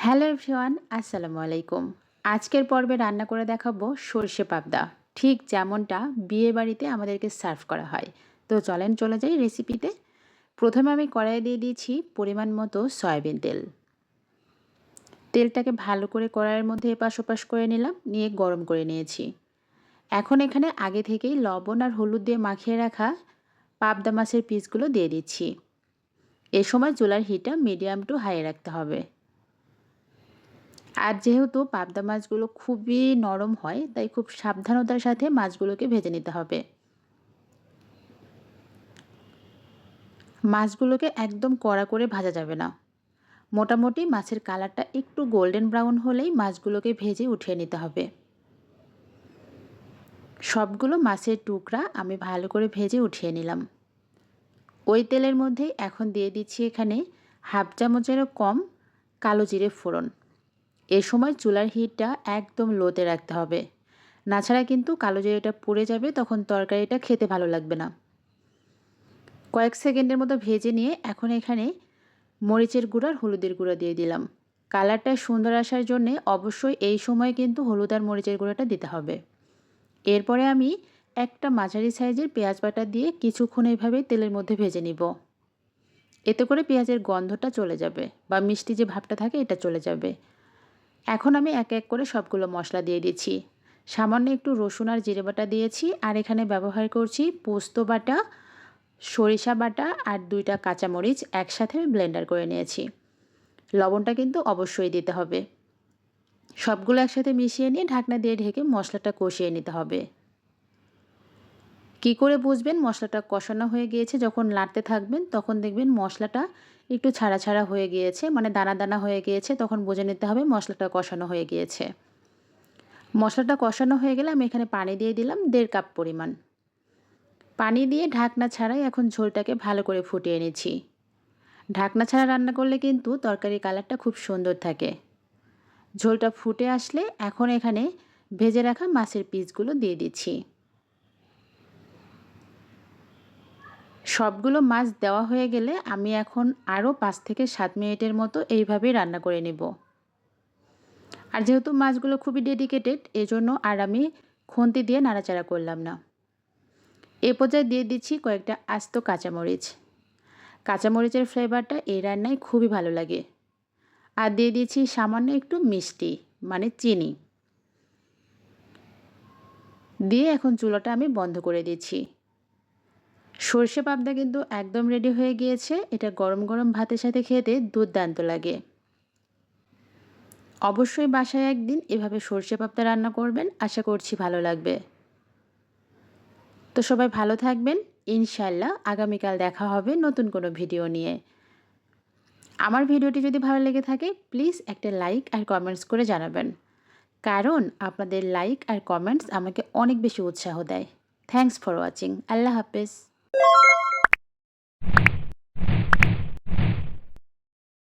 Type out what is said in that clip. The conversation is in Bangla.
হ্যালো এভরিওয়ান, আসসালামু আলাইকুম। আজকের পর্বে রান্না করে দেখাবো সরষে পাবদা, ঠিক যেমনটা বিয়ে বাড়িতে আমাদেরকে সার্ভ করা হয়। তো চলেন চলে যাই রেসিপিতে। প্রথমে আমি কড়াইয়ে দিয়ে দিয়েছি পরিমাণ মতো সয়াবিন তেল। তেলটাকে ভালো করে কড়াইয়ের মধ্যে এপাশ ওপাশ করে নিলাম, নিয়ে গরম করে নিয়েছি। এখন এখানে আগে থেকেই লবণ আর হলুদ দিয়ে মাখিয়ে রাখা পাবদা মাছের পিসগুলো দিয়ে দিচ্ছি। এ সময় চুলার হিটটা মিডিয়াম টু হাই রাখতে হবে। আর যেহেতু পাবদা মাছগুলো খুবই নরম হয়, তাই খুব সাবধানতার সাথে মাছগুলোকে ভেজে নিতে হবে। মাছগুলোকে একদম কড়া করে ভাজা যাবে না। মোটামুটি মাছের কালারটা একটু গোল্ডেন ব্রাউন হলেই মাছগুলোকে ভেজে উঠিয়ে নিতে হবে। সবগুলো মাছের টুকরা আমি ভালো করে ভেজে উঠিয়ে নিলাম। ওই তেলের মধ্যেই এখন দিয়ে দিচ্ছি এখানে হাফ চামচেরও কম কালো জিরে ফোড়ন। এ সময় চুলার হিটটা একদম লোতে রাখতে হবে, না ছাড়া কিন্তু কালো জিরেটা পুড়ে যাবে, তখন তরকারিটা খেতে ভালো লাগবে না। কয়েক সেকেন্ডের মতো ভেজে নিয়ে এখন এখানে মরিচের গুঁড়ো আর হলুদের গুঁড়ো দিয়ে দিলাম। কালারটা সুন্দর আসার জন্যে অবশ্যই এই সময় কিন্তু হলুদ আর মরিচের গুঁড়োটা দিতে হবে। এরপরে আমি একটা মাঝারি সাইজের পেঁয়াজ বাটা দিয়ে কিছুক্ষণ এইভাবে তেলের মধ্যে ভেজে নিব। এতে করে পেঁয়াজের গন্ধটা চলে যাবে বা মিষ্টি যে ভাবটা থাকে এটা চলে যাবে। এখন আমি এক এক করে সবগুলো মশলা দিয়ে দিচ্ছি। সামান্য একটু রসুন আর জিরে বাটা দিয়েছি, আর এখানে ব্যবহার করছি পোস্ত বাটা, সরিষা বাটা আর 2টা কাঁচামরিচ একসাথে আমি ব্লেন্ডার করে নিয়েছি। লবণটা কিন্তু অবশ্যই দিতে হবে। সবগুলো একসাথে মিশিয়ে নিয়ে ঢাকনা দিয়ে ঢেকে মশলাটা কষিয়ে নিতে হবে। কি করে বুঝবেন মশলাটা কষানো হয়ে গিয়েছে? যখন নাড়তে থাকবেন তখন দেখবেন মশলাটা একটু ছাড়া ছাড়া হয়ে গিয়েছে, মানে দানা দানা হয়ে গিয়েছে, তখন বুঝে নিতে হবে মশলাটা কষানো হয়ে গিয়েছে। মশলাটা কষানো হয়ে গেলে আমি এখানে পানি দিয়ে দিলাম 1.5 কাপ পরিমাণ। পানি দিয়ে ঢাকনা ছাড়াই এখন ঝোলটাকে ভালো করে ফুটিয়ে নিচ্ছি। ঢাকনা ছাড়া রান্না করলে কিন্তু তরকারির কালারটা খুব সুন্দর থাকে। ঝোলটা ফুটে আসলে এখন এখানে ভেজে রাখা মাছের পিসগুলো দিয়ে দিচ্ছি। সবগুলো মাছ দেওয়া হয়ে গেলে আমি এখন আরও 5 থেকে 7 মিনিটের মতো এইভাবেই রান্না করে নেব। আর যেহেতু মাছগুলো খুবই ডেডিকেটেড, এজন্য আর আমি খুন্তি দিয়ে নাড়াচাড়া করলাম না। এ পর্যায়ে দিয়ে দিচ্ছি কয়েকটা আস্ত কাঁচামরিচ। কাঁচামরিচের ফ্লেভারটা এই রান্নায় খুবই ভালো লাগে। আর দিয়ে দিচ্ছি সামান্য একটু মিষ্টি, মানে চিনি দিয়ে এখন চুলাটা আমি বন্ধ করে দিচ্ছি। সর্ষে পাবদা কিন্তু একদম রেডি হয়ে গিয়েছে। এটা গরম গরম ভাতের সাথে খেতে দুর্দান্ত লাগে। অবশ্যই বাসায় একদিন এভাবে সর্ষে পাবদা রান্না করবেন, আশা করছি ভালো লাগবে। তো সবাই ভালো থাকবেন। ইনশাল্লাহ আগামীকাল দেখা হবে নতুন কোনো ভিডিও নিয়ে। আমার ভিডিওটি যদি ভালো লেগে থাকে প্লিজ একটা লাইক আর কমেন্টস করে জানাবেন, কারণ আপনাদের লাইক আর কমেন্টস আমাকে অনেক বেশি উৎসাহ দেয়। Thanks for watching. আল্লাহ হাফেজ।